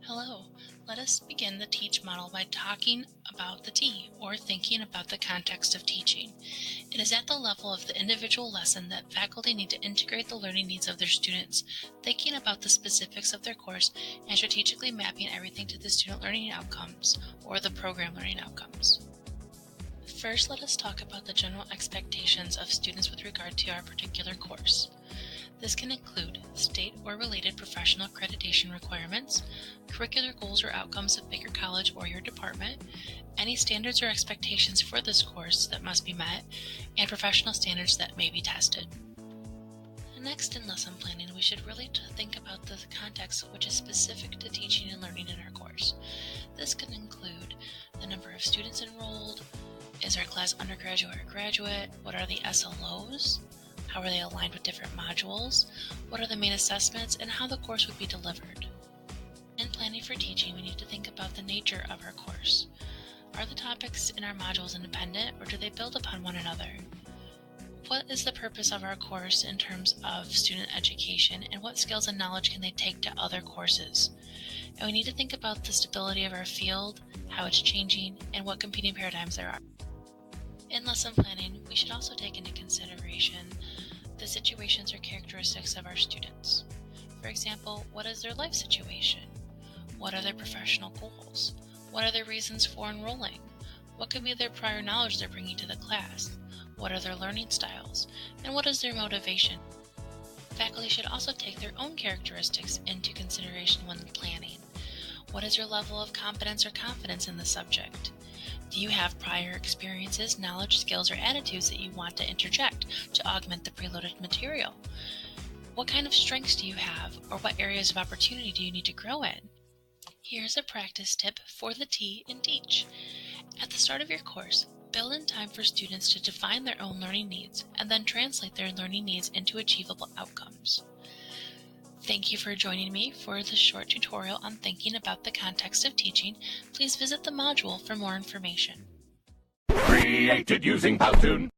Hello, let us begin the TEACH model by talking about the T, or thinking about the context of teaching. It is at the level of the individual lesson that faculty need to integrate the learning needs of their students, thinking about the specifics of their course and strategically mapping everything to the student learning outcomes, or the program learning outcomes. First, let us talk about the general expectations of students with regard to our particular course. This can include state or related professional accreditation requirements, curricular goals or outcomes of Baker College or your department, any standards or expectations for this course that must be met, and professional standards that may be tested. Next, in lesson planning, we should really think about the context which is specific to teaching and learning in our course. This can include the number of students enrolled, is our class undergraduate or graduate, what are the SLOs, how are they aligned with different modules? What are the main assessments and how the course would be delivered? In planning for teaching, we need to think about the nature of our course. Are the topics in our modules independent or do they build upon one another? What is the purpose of our course in terms of student education and what skills and knowledge can they take to other courses? And we need to think about the stability of our field, how it's changing, and what competing paradigms there are. In lesson planning, we should also take into consideration the situations or characteristics of our students. For example, what is their life situation? What are their professional goals? What are their reasons for enrolling? What could be their prior knowledge they're bringing to the class? What are their learning styles? And what is their motivation? Faculty should also take their own characteristics into consideration when planning. What is your level of competence or confidence in the subject? Do you have prior experiences, knowledge, skills, or attitudes that you want to interject to augment the preloaded material? What kind of strengths do you have, or what areas of opportunity do you need to grow in? Here's a practice tip for the T in TEACH. At the start of your course, build in time for students to define their own learning needs and then translate their learning needs into achievable outcomes. Thank you for joining me for this short tutorial on thinking about the context of teaching. Please visit the module for more information. Created using Powtoon.